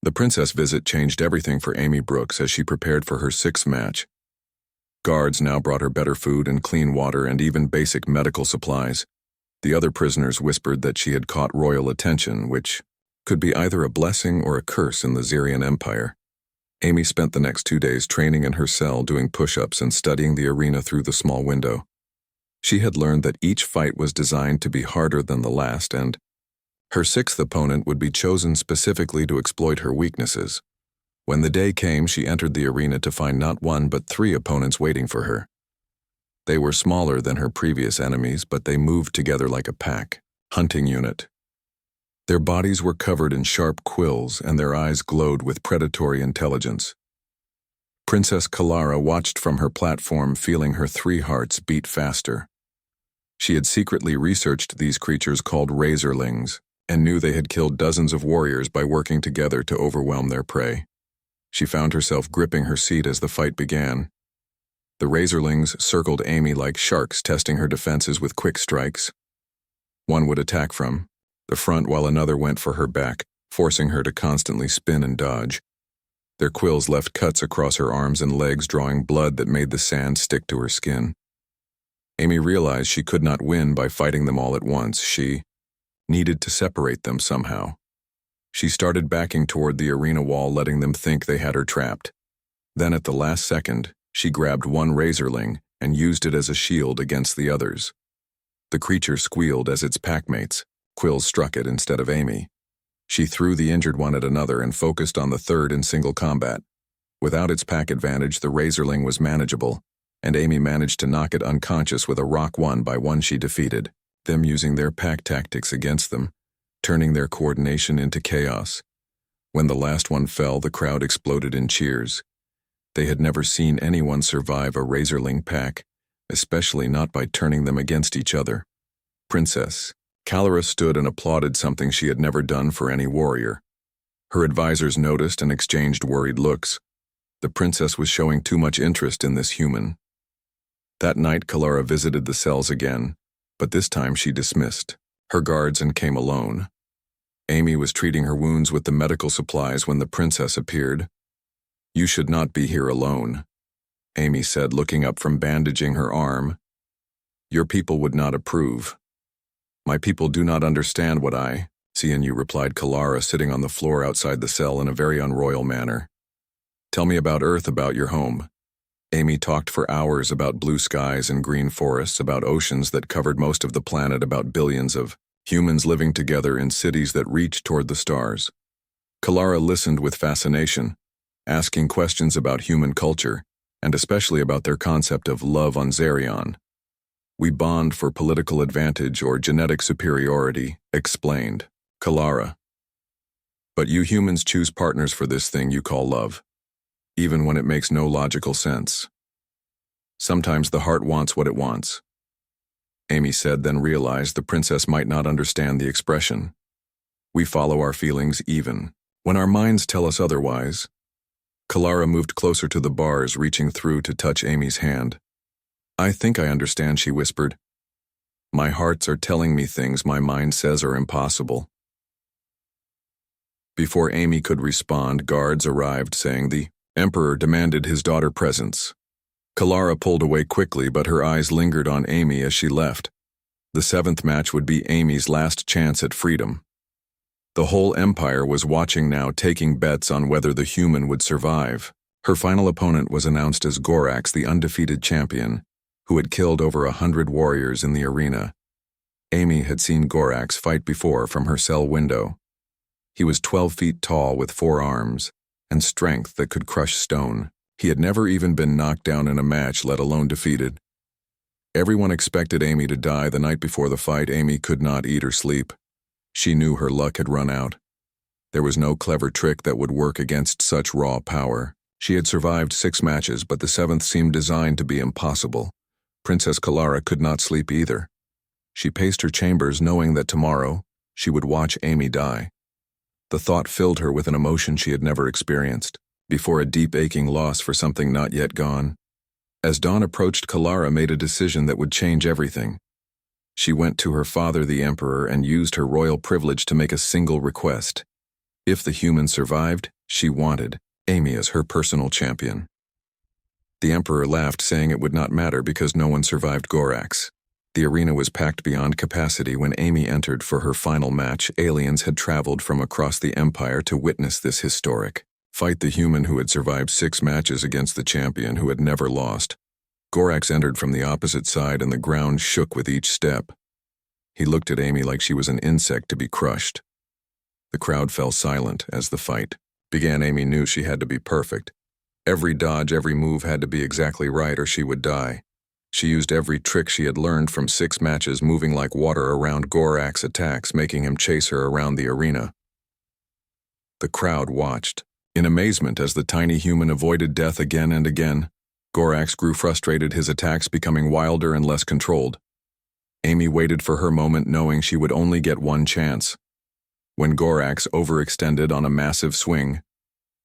The princess visit changed everything for Amy Brooks as she prepared for her sixth match. Guards now brought her better food and clean water and even basic medical supplies. The other prisoners whispered that she had caught royal attention, which could be either a blessing or a curse in the Xerian Empire. Amy spent the next 2 days training in her cell, doing push-ups and studying the arena through the small window. She had learned that each fight was designed to be harder than the last, and her sixth opponent would be chosen specifically to exploit her weaknesses. When the day came, she entered the arena to find not one but 3 opponents waiting for her. They were smaller than her previous enemies, but they moved together like a pack, hunting unit. Their bodies were covered in sharp quills, and their eyes glowed with predatory intelligence. Princess Kalara watched from her platform, feeling her 3 hearts beat faster. She had secretly researched these creatures called razorlings, and knew they had killed dozens of warriors by working together to overwhelm their prey. She found herself gripping her seat as the fight began. The razorlings circled Amy like sharks, testing her defenses with quick strikes. One would attack from the front while another went for her back, forcing her to constantly spin and dodge. Their quills left cuts across her arms and legs, drawing blood that made the sand stick to her skin. Amy realized she could not win by fighting them all at once. She needed to separate them somehow. She started backing toward the arena wall, letting them think they had her trapped. Then at the last second, she grabbed one razorling and used it as a shield against the others. The creature squealed as its packmates' quills struck it instead of Amy. She threw the injured one at another and focused on the third in single combat. Without its pack advantage, the razorling was manageable, and Amy managed to knock it unconscious with a rock one by one she defeated, them using their pack tactics against them, turning their coordination into chaos. When the last one fell, the crowd exploded in cheers. They had never seen anyone survive a razorling pack, especially not by turning them against each other. Princess Kalara stood and applauded, something she had never done for any warrior. Her advisors noticed and exchanged worried looks. The princess was showing too much interest in this human. That night, Kalara visited the cells again, but this time she dismissed her guards and came alone. Amy was treating her wounds with the medical supplies when the princess appeared. "You should not be here alone," Amy said, looking up from bandaging her arm. "Your people would not approve." "My people do not understand what I see in you," replied Kalara, sitting on the floor outside the cell in a very unroyal manner. "Tell me about Earth, about your home." Amy talked for hours about blue skies and green forests, about oceans that covered most of the planet, about billions of humans living together in cities that reached toward the stars. Kalara listened with fascination, asking questions about human culture, and especially about their concept of love on Xerion. "We bond for political advantage or genetic superiority," explained Kalara. "But you humans choose partners for this thing you call love, even when it makes no logical sense. Sometimes the heart wants what it wants." Amy said, then realized the princess might not understand the expression. "We follow our feelings even when our minds tell us otherwise." Kalara moved closer to the bars, reaching through to touch Amy's hand. "I think I understand," she whispered. "My hearts are telling me things my mind says are impossible." Before Amy could respond, guards arrived saying the Emperor demanded his daughter presence. Kalara pulled away quickly, but her eyes lingered on Amy as she left. The 7th match would be Amy's last chance at freedom. The whole empire was watching now, taking bets on whether the human would survive. Her final opponent was announced as Gorax, the undefeated champion, who had killed over 100 warriors in the arena. Amy had seen Gorax fight before from her cell window. He was 12 feet tall with 4 arms, and strength that could crush stone. He had never even been knocked down in a match, let alone defeated. Everyone expected Amy to die the night before the fight. Amy could not eat or sleep. She knew her luck had run out. There was no clever trick that would work against such raw power. She had survived 6 matches, but the 7th seemed designed to be impossible. Princess Kalara could not sleep either. She paced her chambers, knowing that tomorrow she would watch Amy die. The thought filled her with an emotion she had never experienced before, a deep aching loss for something not yet gone. As dawn approached, Kalara made a decision that would change everything. She went to her father, the Emperor, and used her royal privilege to make a single request. If the human survived, she wanted Amy as her personal champion. The Emperor laughed, saying it would not matter because no one survived Gorax. The arena was packed beyond capacity when Amy entered for her final match. Aliens had traveled from across the Empire to witness this historic fight. The human who had survived 6 matches against the champion who had never lost. Gorax entered from the opposite side and the ground shook with each step. He looked at Amy like she was an insect to be crushed. The crowd fell silent as the fight began. Amy knew she had to be perfect. Every dodge, every move had to be exactly right or she would die. She used every trick she had learned from 6 matches, moving like water around Gorax's attacks, making him chase her around the arena. The crowd watched in amazement as the tiny human avoided death again and again. Gorax grew frustrated, his attacks becoming wilder and less controlled. Amy waited for her moment, knowing she would only get one chance. When Gorax overextended on a massive swing,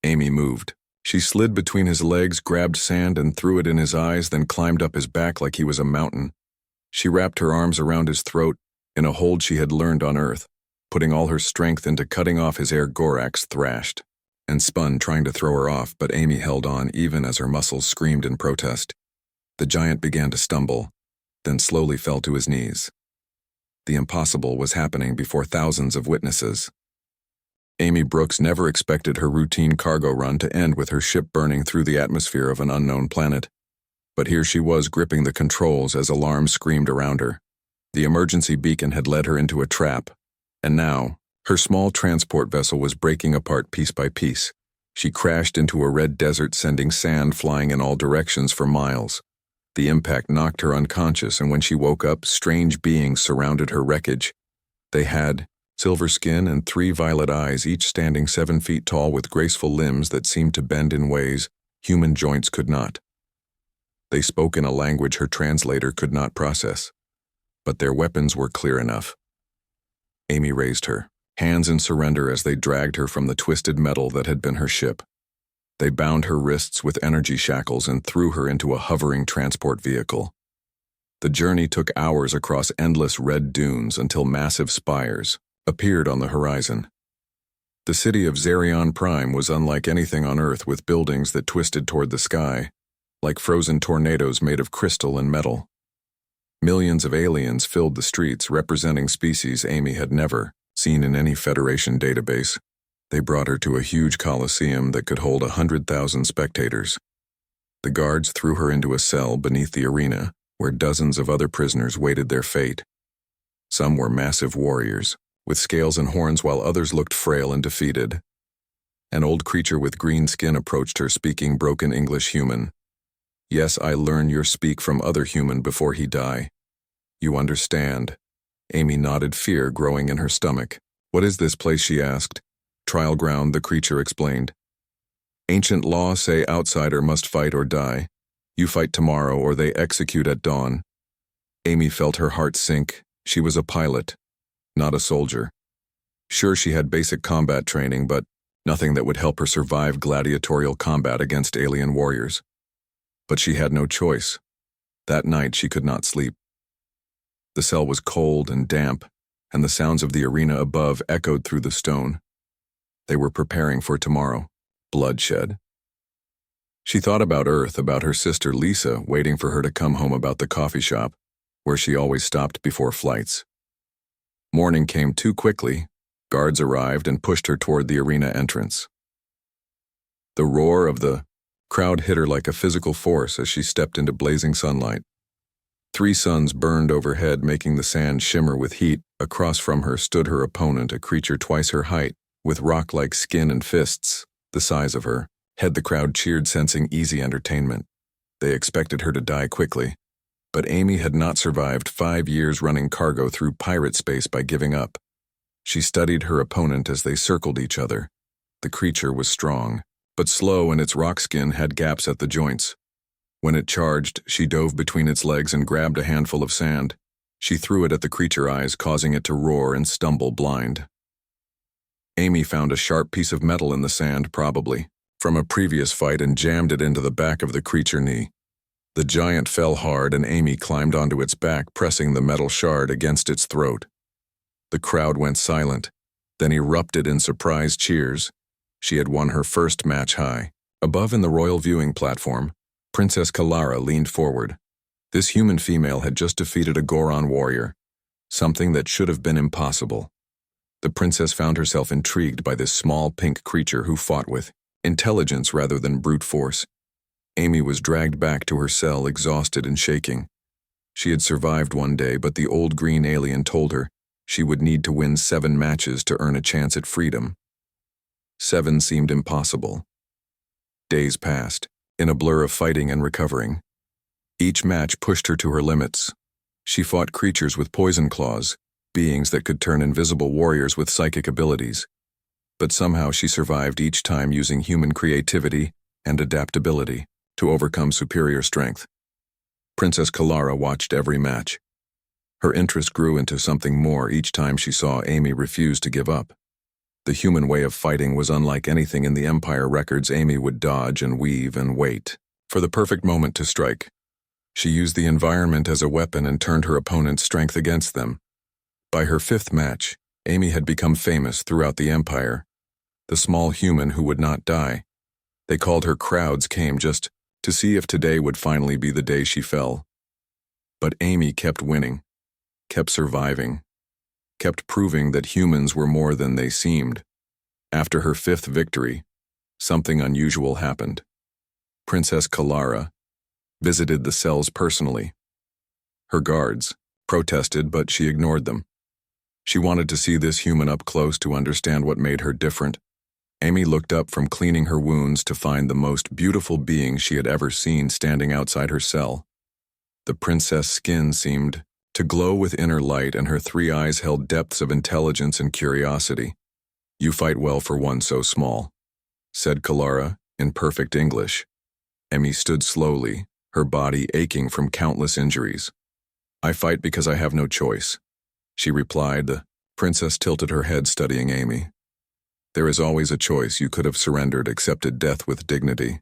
Amy moved. She slid between his legs, grabbed sand and threw it in his eyes, then climbed up his back like he was a mountain. She wrapped her arms around his throat in a hold she had learned on Earth, putting all her strength into cutting off his air. Gorax thrashed and spun, trying to throw her off, but Amy held on even as her muscles screamed in protest. The giant began to stumble, then slowly fell to his knees. The impossible was happening before thousands of witnesses. Amy Brooks never expected her routine cargo run to end with her ship burning through the atmosphere of an unknown planet. But here she was, gripping the controls as alarms screamed around her. The emergency beacon had led her into a trap, and now, her small transport vessel was breaking apart piece by piece. She crashed into a red desert, sending sand flying in all directions for miles. The impact knocked her unconscious, and when she woke up, strange beings surrounded her wreckage. They had silver skin and 3 violet eyes, each standing 7 feet tall with graceful limbs that seemed to bend in ways human joints could not. They spoke in a language her translator could not process, but their weapons were clear enough. Amy raised her hands in surrender as they dragged her from the twisted metal that had been her ship. They bound her wrists with energy shackles and threw her into a hovering transport vehicle. The journey took hours across endless red dunes until massive spires appeared on the horizon. The city of Zerion Prime was unlike anything on Earth, with buildings that twisted toward the sky, like frozen tornadoes made of crystal and metal. Millions of aliens filled the streets, representing species Amy had never seen in any Federation database. They brought her to a huge coliseum that could hold 100,000 spectators. The guards threw her into a cell beneath the arena, where dozens of other prisoners waited their fate. Some were massive warriors, with scales and horns, while others looked frail and defeated. An old creature with green skin approached her, speaking broken English human. "Yes, I learn your speak from other human before he die. You understand." Amy nodded, fear growing in her stomach. "What is this place?" she asked. "Trial ground," the creature explained. "Ancient law say outsider must fight or die. You fight tomorrow or they execute at dawn." Amy felt her heart sink. She was a pilot, not a soldier. Sure, she had basic combat training, but nothing that would help her survive gladiatorial combat against alien warriors. But she had no choice. That night she could not sleep. The cell was cold and damp, and the sounds of the arena above echoed through the stone. They were preparing for tomorrow. Bloodshed. She thought about Earth, about her sister Lisa waiting for her to come home, about the coffee shop, where she always stopped before flights. Morning came too quickly. Guards arrived and pushed her toward the arena entrance. The roar of the crowd hit her like a physical force as she stepped into blazing sunlight. 3 suns burned overhead, making the sand shimmer with heat. Across from her stood her opponent, a creature twice her height, with rock-like skin and fists the size of her head. The crowd cheered, sensing easy entertainment. They expected her to die quickly, but Amy had not survived 5 years running cargo through pirate space by giving up. She studied her opponent as they circled each other. The creature was strong, but slow, and its rock skin had gaps at the joints. When it charged, she dove between its legs and grabbed a handful of sand. She threw it at the creature's eyes, causing it to roar and stumble blind. Amy found a sharp piece of metal in the sand, probably from a previous fight, and jammed it into the back of the creature's knee. The giant fell hard, and Amy climbed onto its back, pressing the metal shard against its throat. The crowd went silent. then erupted in surprised cheers. She had won her first match high. Above in the royal viewing platform, Princess Kalara leaned forward. This human female had just defeated a Goron warrior, something that should have been impossible. The princess found herself intrigued by this small pink creature who fought with intelligence rather than brute force. Amy was dragged back to her cell, exhausted and shaking. She had survived one day, but the old green alien told her she would need to win 7 matches to earn a chance at freedom. 7 seemed impossible. Days passed, in a blur of fighting and recovering. Each match pushed her to her limits. She fought creatures with poison claws, beings that could turn invisible warriors with psychic abilities. But somehow she survived each time using human creativity and adaptability to overcome superior strength. Princess Kalara watched every match. Her interest grew into something more each time she saw Amy refuse to give up. The human way of fighting was unlike anything in the Empire records. Amy would dodge and weave and wait for the perfect moment to strike. She used the environment as a weapon and turned her opponent's strength against them. By her 5th match, Amy had become famous throughout the Empire. The small human who would not die. They called her crowds came just to see if today would finally be the day she fell. But Amy kept winning, kept surviving, kept proving that humans were more than they seemed. After her 5th victory, something unusual happened. Princess Kalara visited the cells personally. Her guards protested, but she ignored them. She wanted to see this human up close to understand what made her different. Amy looked up from cleaning her wounds to find the most beautiful being she had ever seen standing outside her cell. The princess' skin seemed to glow with inner light, and her 3 eyes held depths of intelligence and curiosity. "You fight well for one so small," said Kalara in perfect English. Amy stood slowly, her body aching from countless injuries. "I fight because I have no choice," she replied. The princess tilted her head, studying Amy. "There is always a choice. You could have surrendered, accepted death with dignity."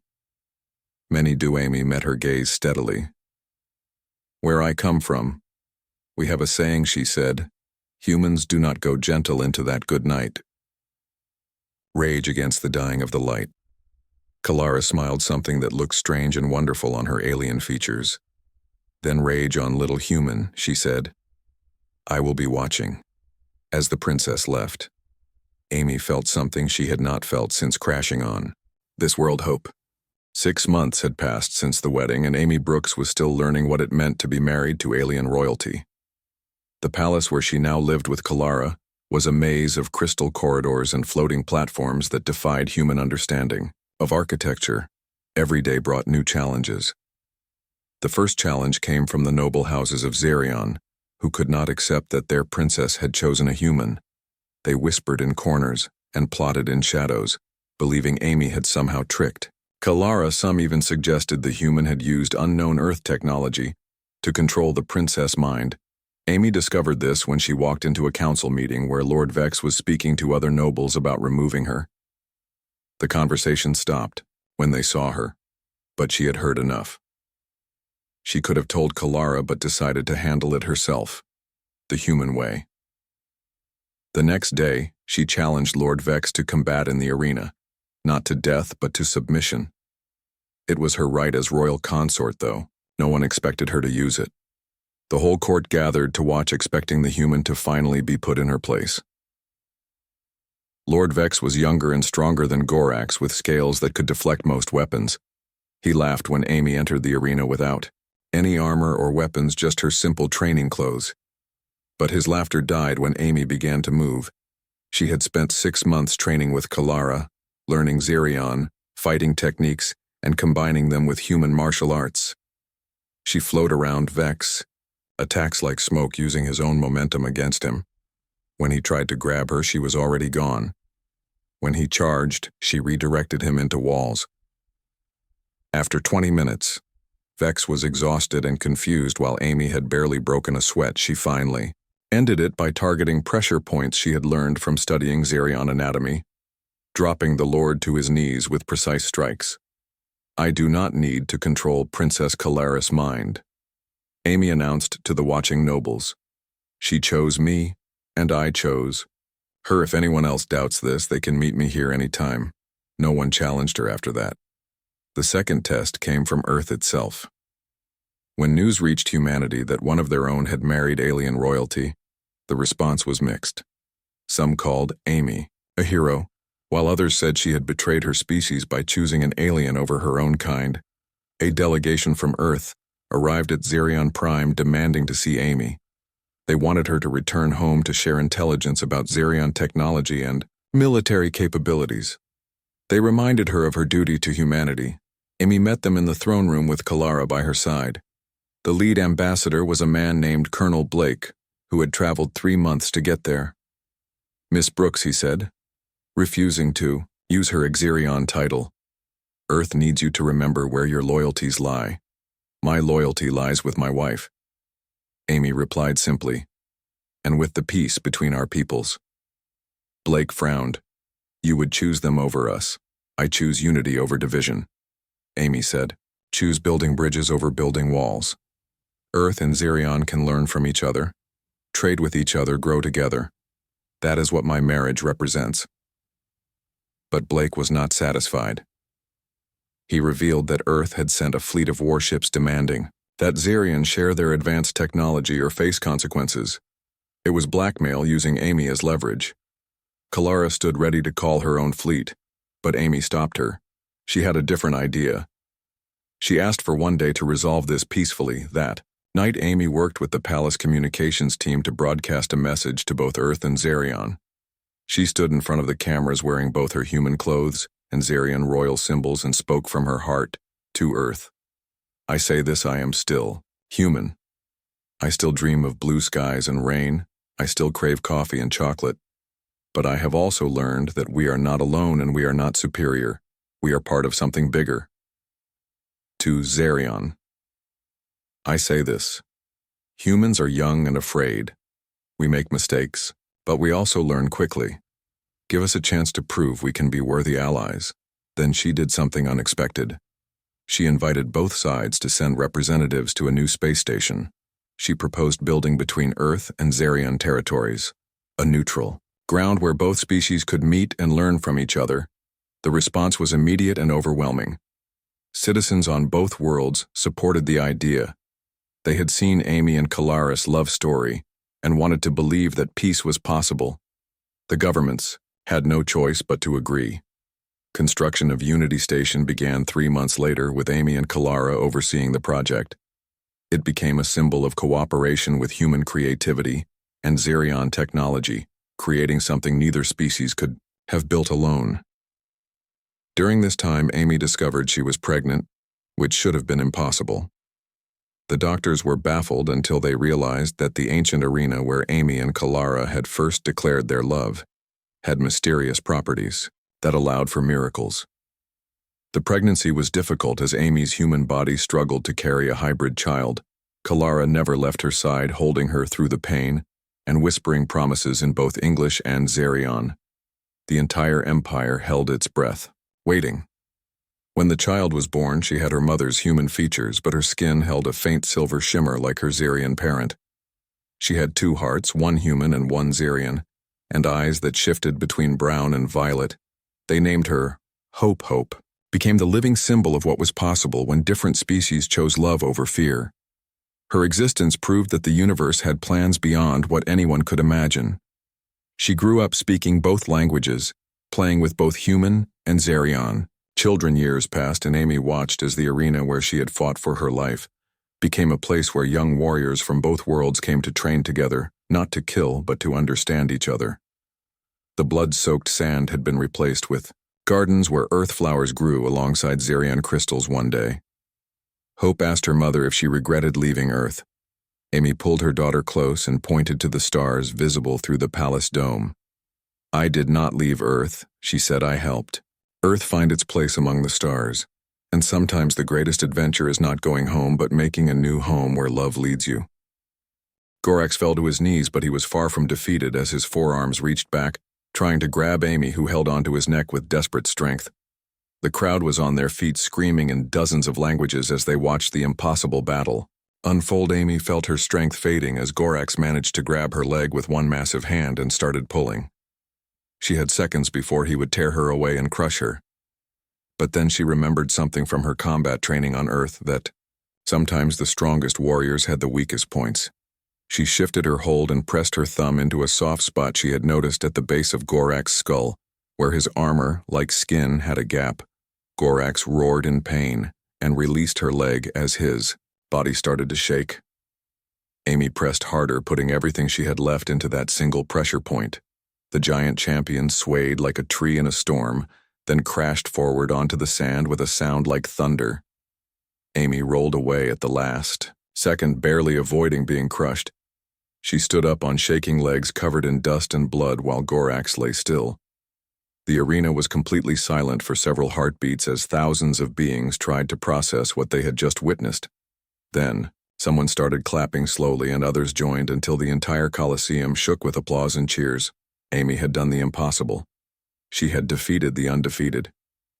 "Many do." Amy met her gaze steadily. "Where I come from, we have a saying," she said. "Humans do not go gentle into that good night." Rage against the dying of the light. Kalara smiled, something that looked strange and wonderful on her alien features. "Then rage on little human," she said. "I will be watching." As the princess left, Amy felt something she had not felt since crashing on this world. Hope. 6 months had passed since the wedding, and Amy Brooks was still learning what it meant to be married to alien royalty. The palace where she now lived with Kalara was a maze of crystal corridors and floating platforms that defied human understanding of architecture. Every day brought new challenges. The first challenge came from the noble houses of Xerion, who could not accept that their princess had chosen a human. They whispered in corners and plotted in shadows, believing Amy had somehow tricked Kalara. Some even suggested the human had used unknown Earth technology to control the princess' mind. Amy discovered this when she walked into a council meeting where Lord Vex was speaking to other nobles about removing her. The conversation stopped when they saw her, but she had heard enough. She could have told Kalara, but decided to handle it herself, the human way. The next day, she challenged Lord Vex to combat in the arena, not to death but to submission. It was her right as royal consort, though. No one expected her to use it. The whole court gathered to watch, expecting the human to finally be put in her place. Lord Vex was younger and stronger than Gorax, with scales that could deflect most weapons. He laughed when Amy entered the arena without any armor or weapons, just her simple training clothes. But his laughter died when Amy began to move. She had spent 6 months training with Kalara, learning Xerion, fighting techniques, and combining them with human martial arts. She flowed around Vex, attacks like smoke, using his own momentum against him. When he tried to grab her, she was already gone. When he charged, she redirected him into walls. After 20 minutes, Vex was exhausted and confused. While Amy had barely broken a sweat, she finally ended it by targeting pressure points she had learned from studying Xerion anatomy, dropping the Lord to his knees with precise strikes. "I do not need to control Princess Kalara's mind," Amy announced to the watching nobles. "She chose me, and I chose If anyone else doubts this, they can meet me here any time. No one challenged her after that. The second test came from Earth itself. When news reached humanity that one of their own had married alien royalty, the response was mixed. Some called Amy a hero, while others said she had betrayed her species by choosing an alien over her own kind. A delegation from Earth arrived at Xerion Prime demanding to see Amy. They wanted her to return home to share intelligence about Xerion technology and military capabilities. They reminded her of her duty to humanity. Amy met them in the throne room with Kalara by her side. The lead ambassador was a man named Colonel Blake, who had traveled 3 months to get there. "Miss Brooks," he said, refusing to use her Xerion title. "Earth needs you to remember where your loyalties lie. My loyalty lies with my wife." Amy replied simply, "And with the peace between our peoples." Blake frowned. "You would choose them over us. I choose unity over division." Amy said, "Choose building bridges over building walls. Earth and Xerion can learn from each other, trade with each other, grow together. That is what my marriage represents." But Blake was not satisfied. He revealed that Earth had sent a fleet of warships demanding that Xerion share their advanced technology or face consequences. It was blackmail using Amy as leverage. Kalara stood ready to call her own fleet, but Amy stopped her. She had a different idea. She asked for one day to resolve this peacefully. That night, Amy worked with the Palace communications team to broadcast a message to both Earth and Xerion. She stood in front of the cameras wearing both her human clothes and Xerion royal symbols and spoke from her heart to Earth. "I say this, I am still human. I still dream of blue skies and rain. I still crave coffee and chocolate. But I have also learned that we are not alone and we are not superior. We are part of something bigger." To Xerion. "I say this. Humans are young and afraid. We make mistakes, but we also learn quickly. Give us a chance to prove we can be worthy allies." Then she did something unexpected. She invited both sides to send representatives to a new space station. She proposed building between Earth and Xerion territories, a neutral ground where both species could meet and learn from each other. The response was immediate and overwhelming. Citizens on both worlds supported the idea. They had seen Amy and Kalara's love story and wanted to believe that peace was possible. The governments had no choice but to agree. Construction of Unity Station began 3 months later, with Amy and Kalara overseeing the project. It became a symbol of cooperation with human creativity and Xerion technology, creating something neither species could have built alone. During this time, Amy discovered she was pregnant, which should have been impossible. The doctors were baffled until they realized that the ancient arena where Amy and Kalara had first declared their love had mysterious properties that allowed for miracles. The pregnancy was difficult as Amy's human body struggled to carry a hybrid child. Kalara never left her side, holding her through the pain and whispering promises in both English and Xerion. The entire empire held its breath, waiting. When the child was born, she had her mother's human features, but her skin held a faint silver shimmer like her Xerion parent. She had 2 hearts, one human and one Xerion, and eyes that shifted between brown and violet. They named her Hope. Hope became the living symbol of what was possible when different species chose love over fear. Her existence proved that the universe had plans beyond what anyone could imagine. She grew up speaking both languages, playing with both human and Xerion. Years passed and Amy watched as the arena where she had fought for her life became a place where young warriors from both worlds came to train together, not to kill but to understand each other. The blood-soaked sand had been replaced with gardens where earth flowers grew alongside Xerion crystals one day. Hope asked her mother if she regretted leaving Earth. Amy pulled her daughter close and pointed to the stars visible through the palace dome. "I did not leave Earth," she said. "I helped. Earth find its place among the stars, and sometimes the greatest adventure is not going home but making a new home where love leads you." Gorax fell to his knees, but he was far from defeated as his forearms reached back, trying to grab Amy, who held onto his neck with desperate strength. The crowd was on their feet, screaming in dozens of languages as they watched the impossible battle unfold. Amy felt her strength fading as Gorax managed to grab her leg with one massive hand and started pulling. She had seconds before he would tear her away and crush her. But then she remembered something from her combat training on Earth, that sometimes the strongest warriors had the weakest points. She shifted her hold and pressed her thumb into a soft spot she had noticed at the base of Gorak's skull, where his armor, like skin, had a gap. Gorax roared in pain and released her leg as his body started to shake. Amy pressed harder, putting everything she had left into that single pressure point. The giant champion swayed like a tree in a storm, then crashed forward onto the sand with a sound like thunder. Amy rolled away at the last second, barely avoiding being crushed. She stood up on shaking legs covered in dust and blood while Gorax lay still. The arena was completely silent for several heartbeats as thousands of beings tried to process what they had just witnessed. Then, someone started clapping slowly and others joined until the entire Colosseum shook with applause and cheers. Amy had done the impossible. She had defeated the undefeated.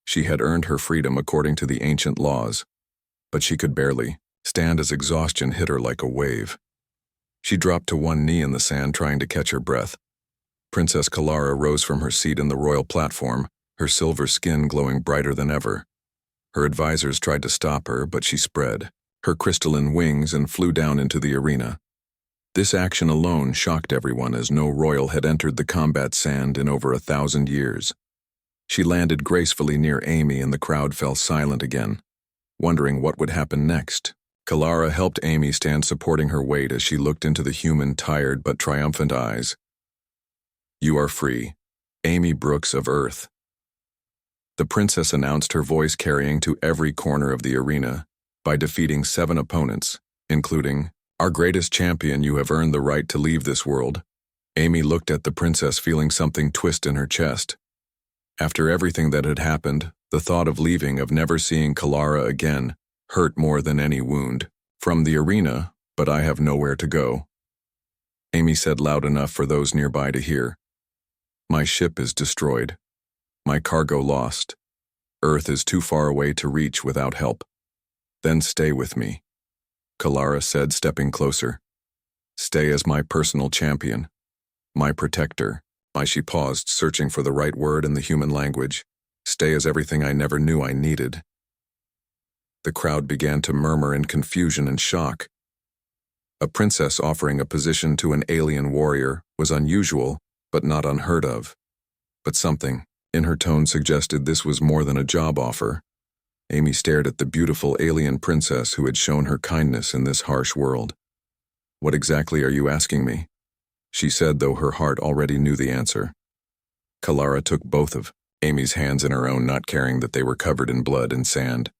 She had earned her freedom according to the ancient laws. But she could barely stand as exhaustion hit her like a wave. She dropped to one knee in the sand trying to catch her breath. Princess Kalara rose from her seat in the royal platform, her silver skin glowing brighter than ever. Her advisors tried to stop her, but she spread her crystalline wings and flew down into the arena. This action alone shocked everyone, as no royal had entered the combat sand in over 1,000 years. She landed gracefully near Amy and the crowd fell silent again, wondering what would happen next. Kalara helped Amy stand, supporting her weight as she looked into the human, tired but triumphant eyes. "You are free, Amy Brooks of Earth," the princess announced, her voice carrying to every corner of the arena. "By defeating 7 opponents, including our greatest champion, you have earned the right to leave this world." Amy looked at the princess, feeling something twist in her chest. After everything that had happened, the thought of leaving, of never seeing Kalara again, hurt more than any wound. "From the arena, but I have nowhere to go," Amy said loud enough for those nearby to hear. "My ship is destroyed. My cargo lost. Earth is too far away to reach without help." "Then stay with me," Kalara said, stepping closer. "Stay as my personal champion, my protector." She paused, searching for the right word in the human language. "Stay as everything I never knew I needed." The crowd began to murmur in confusion and shock. A princess offering a position to an alien warrior was unusual, but not unheard of. But something in her tone suggested this was more than a job offer. Amy stared at the beautiful alien princess who had shown her kindness in this harsh world. "What exactly are you asking me?" she said, though her heart already knew the answer. Kalara took both of Amy's hands in her own, not caring that they were covered in blood and sand.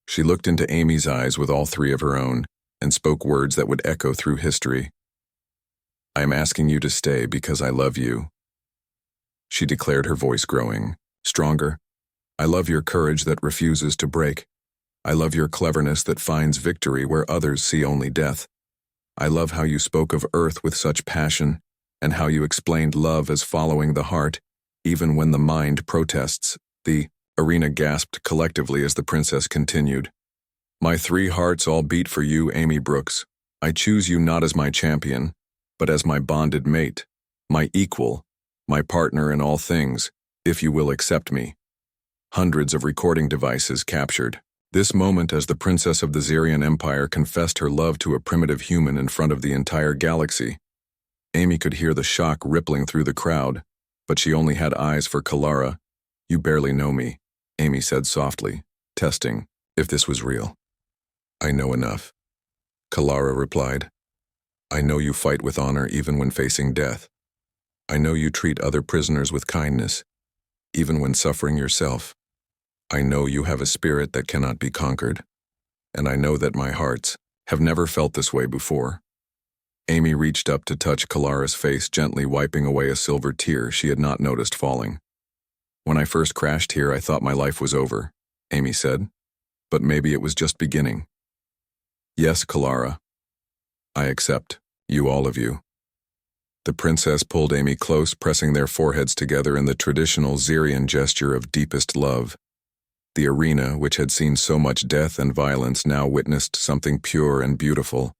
She looked into Amy's eyes with all 3 of her own and spoke words that would echo through history. "I am asking you to stay because I love you," she declared, her voice growing stronger. "I love your courage that refuses to break. I love your cleverness that finds victory where others see only death. I love how you spoke of Earth with such passion, and how you explained love as following the heart, even when the mind protests." The arena gasped collectively as the princess continued. "My 3 hearts all beat for you, Amy Brooks. I choose you not as my champion, but as my bonded mate, my equal, my partner in all things, if you will accept me." Hundreds of recording devices captured this moment as the princess of the Zirian Empire confessed her love to a primitive human in front of the entire galaxy. Amy could hear the shock rippling through the crowd, but she only had eyes for Kalara. "You barely know me," Amy said softly, testing if this was real. "I know enough," Kalara replied. "I know you fight with honor even when facing death. I know you treat other prisoners with kindness, even when suffering yourself. I know you have a spirit that cannot be conquered, and I know that my hearts have never felt this way before." Amy reached up to touch Kalara's face, gently wiping away a silver tear she had not noticed falling. "When I first crashed here, I thought my life was over," Amy said, "but maybe it was just beginning." "Yes, Kalara. I accept you, all of you." The princess pulled Amy close, pressing their foreheads together in the traditional Zirian gesture of deepest love. The arena, which had seen so much death and violence, now witnessed something pure and beautiful.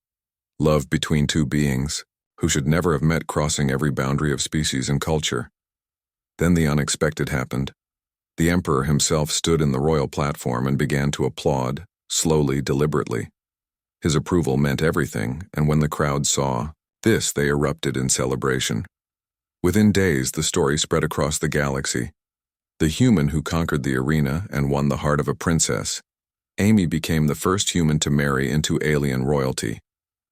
Love between 2 beings who should never have met, crossing every boundary of species and culture. Then the unexpected happened. The Emperor himself stood in the royal platform and began to applaud, slowly, deliberately. His approval meant everything, and when the crowd saw this, they erupted in celebration. Within days, the story spread across the galaxy. The human who conquered the arena and won the heart of a princess. Amy became the first human to marry into alien royalty,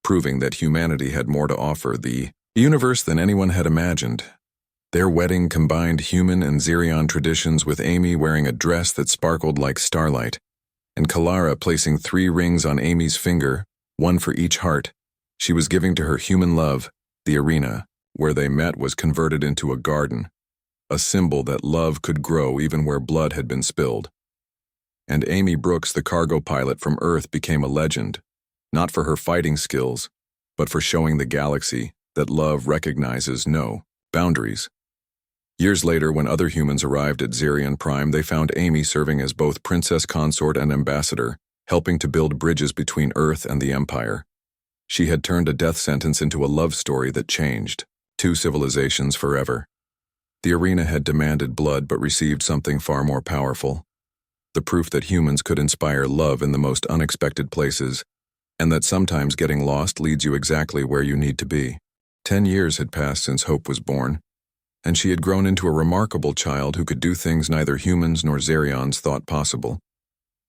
proving that humanity had more to offer the universe than anyone had imagined. Their wedding combined human and Xerion traditions, with Amy wearing a dress that sparkled like starlight, and Kalara placing 3 rings on Amy's finger, 1 for each heart. She was giving to her human love. The arena, where they met, was converted into a garden, a symbol that love could grow even where blood had been spilled. And Amy Brooks, the cargo pilot from Earth, became a legend, not for her fighting skills, but for showing the galaxy that love recognizes no boundaries. Years later, when other humans arrived at Xerion Prime, they found Amy serving as both princess consort and ambassador, helping to build bridges between Earth and the Empire. She had turned a death sentence into a love story that changed 2 civilizations forever. The arena had demanded blood but received something far more powerful. The proof that humans could inspire love in the most unexpected places, and that sometimes getting lost leads you exactly where you need to be. 10 years had passed since Hope was born, and she had grown into a remarkable child who could do things neither humans nor Xerions thought possible.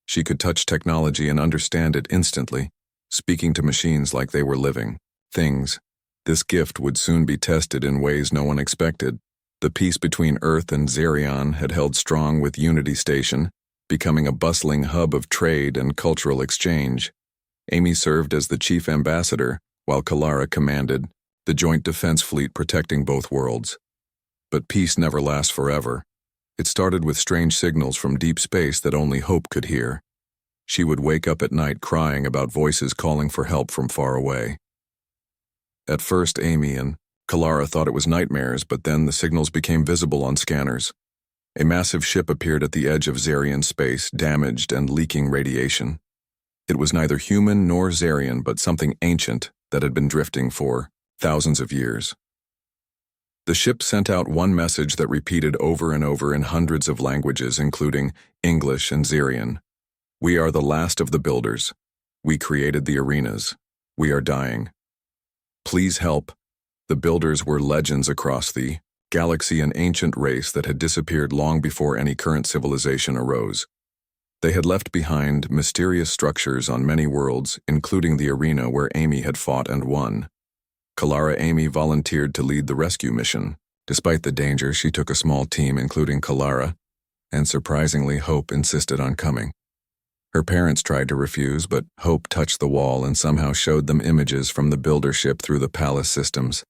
She could touch technology and understand it instantly, speaking to machines like they were living things. This gift would soon be tested in ways no one expected. The peace between Earth and Xerion had held strong, with Unity Station becoming a bustling hub of trade and cultural exchange. Amy served as the chief ambassador, while Kalara commanded the joint defense fleet protecting both worlds. But peace never lasts forever. It started with strange signals from deep space that only Hope could hear. She would wake up at night crying about voices calling for help from far away. At first, Amy and Kalara thought it was nightmares, but then the signals became visible on scanners. A massive ship appeared at the edge of Xerion space, damaged and leaking radiation. It was neither human nor Xerion, but something ancient that had been drifting for thousands of years. The ship sent out one message that repeated over and over in hundreds of languages, including English and Xerion. "We are the last of the builders. We created the arenas. We are dying. Please help." The builders were legends across the galaxy, an ancient race that had disappeared long before any current civilization arose. They had left behind mysterious structures on many worlds, including the arena where Amy had fought and won. Kalara Amy volunteered to lead the rescue mission. Despite the danger, she took a small team, including Kalara, and surprisingly, Hope insisted on coming. Her parents tried to refuse, but Hope touched the wall and somehow showed them images from the builder ship through the palace systems.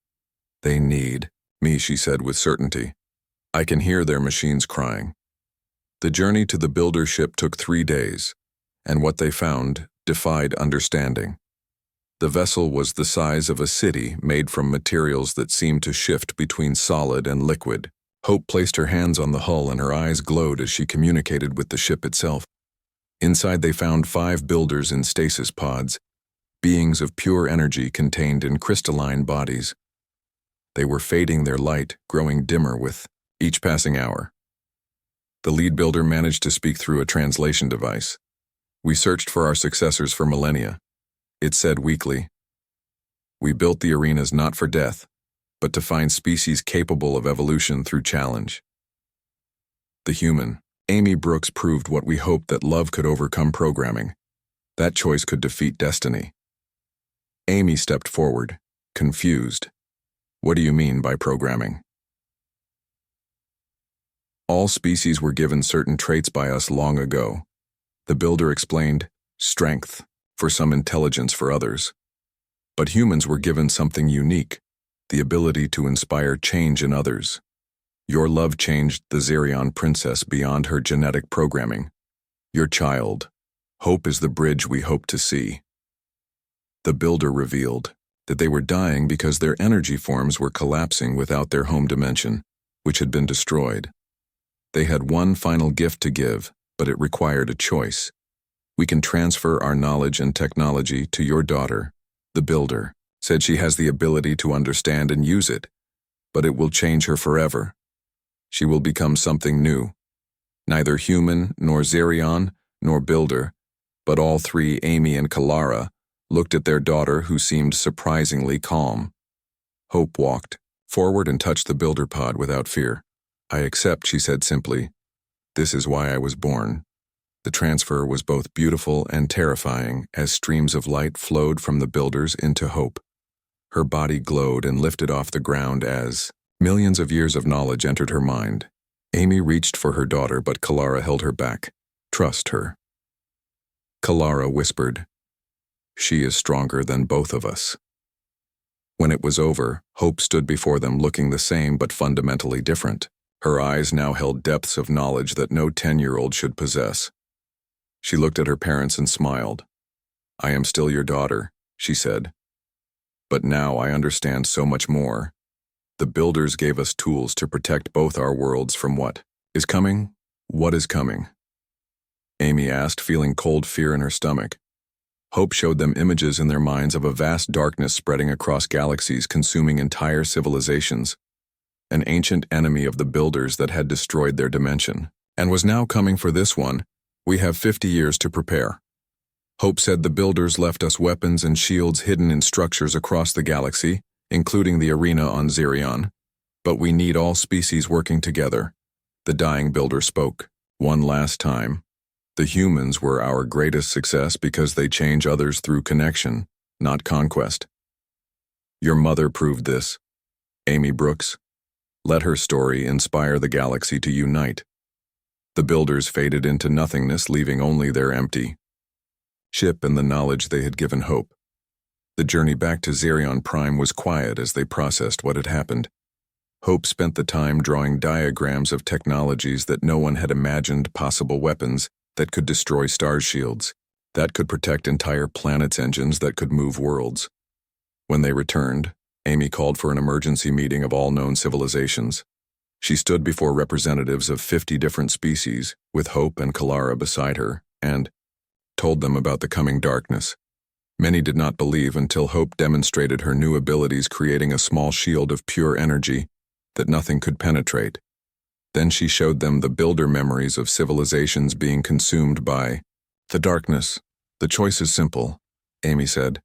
"They need me," she said with certainty. "I can hear their machines crying." The journey to the builder ship took 3 days, and what they found defied understanding. The vessel was the size of a city, made from materials that seemed to shift between solid and liquid. Hope placed her hands on the hull and her eyes glowed as she communicated with the ship itself. Inside they found 5 builders in stasis pods, beings of pure energy contained in crystalline bodies. They were fading their light, growing dimmer with each passing hour. The lead builder managed to speak through a translation device. "We searched for our successors for millennia," it said weakly. "We built the arenas not for death, but to find species capable of evolution through challenge." The human, Amy Brooks, proved what we hoped, that love could overcome programming. That choice could defeat destiny. Amy stepped forward, confused. "What do you mean by programming?" "All species were given certain traits by us long ago," the builder explained. "Strength for some, intelligence for others. But humans were given something unique, the ability to inspire change in others. Your love changed the Xerion princess beyond her genetic programming. Your child, Hope, is the bridge we hope to see." The builder revealed that they were dying because their energy forms were collapsing without their home dimension, which had been destroyed. They had one final gift to give, but it required a choice. "We can transfer our knowledge and technology to your daughter," the builder said. "She has the ability to understand and use it, but it will change her forever. She will become something new. Neither human, nor Zerion, nor builder, but all three, Amy and Kalara, looked at their daughter, who seemed surprisingly calm. Hope walked forward and touched the builder pod without fear. "I accept," she said simply. "This is why I was born." The transfer was both beautiful and terrifying as streams of light flowed from the builders into Hope. Her body glowed and lifted off the ground as millions of years of knowledge entered her mind. Amy reached for her daughter, but Kalara held her back. "Trust her." Kalara whispered, "She is stronger than both of us." When it was over, Hope stood before them looking the same but fundamentally different. Her eyes now held depths of knowledge that no 10-year-old should possess. She looked at her parents and smiled. "I am still your daughter," she said. "But now I understand so much more. The builders gave us tools to protect both our worlds from what is coming. What is coming?" Amy asked, feeling cold fear in her stomach. Hope showed them images in their minds of a vast darkness spreading across galaxies, consuming entire civilizations. An ancient enemy of the builders that had destroyed their dimension, and was now coming for this one. "We have 50 years to prepare." Hope said, "The builders left us weapons and shields hidden in structures across the galaxy, including the arena on Zerion. But we need all species working together." The dying builder spoke. "One last time. The humans were our greatest success because they change others through connection, not conquest. Your mother proved this. Amy Brooks. Let her story inspire the galaxy to unite." The builders faded into nothingness, leaving only their empty ship and the knowledge they had given Hope. The journey back to Zerion Prime was quiet as they processed what had happened. Hope spent the time drawing diagrams of technologies that no one had imagined, possible weapons that could destroy star shields, that could protect entire planets' engines, that could move worlds. When they returned, Amy called for an emergency meeting of all known civilizations. She stood before representatives of 50 different species, with Hope and Kalara beside her, and told them about the coming darkness. Many did not believe until Hope demonstrated her new abilities, creating a small shield of pure energy that nothing could penetrate. Then she showed them the builder memories of civilizations being consumed by the darkness. "The choice is simple," Amy said.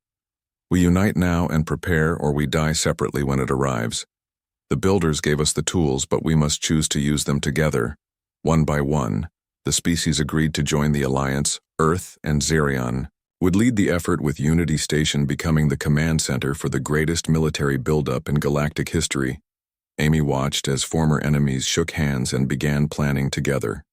"We unite now and prepare, or we die separately when it arrives. The builders gave us the tools, but we must choose to use them together. One by one, the species agreed to join the alliance. Earth and Zerion would lead the effort, with Unity Station becoming the command center for the greatest military buildup in galactic history. Amy watched as former enemies shook hands and began planning together.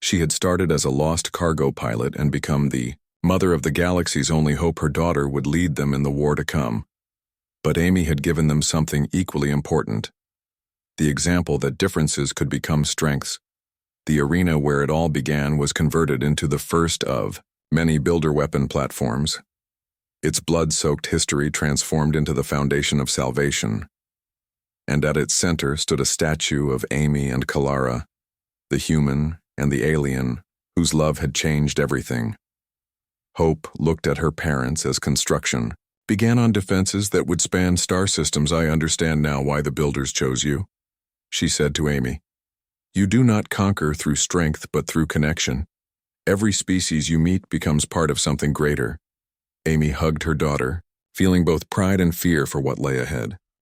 She had started as a lost cargo pilot and become the mother of the galaxy's only hope. Her daughter would lead them in the war to come. But Amy had given them something equally important: the example that differences could become strengths. The arena where it all began was converted into the first of many builder weapon platforms. Its blood-soaked history transformed into the foundation of salvation. And at its center stood a statue of Amy and Kalara, the human and the alien, whose love had changed everything. Hope looked at her parents as construction began on defenses that would span star systems. "I understand now why the builders chose you," she said to Amy. "You do not conquer through strength, but through connection. Every species you meet becomes part of something greater." Amy hugged her daughter, feeling both pride and fear for what lay ahead.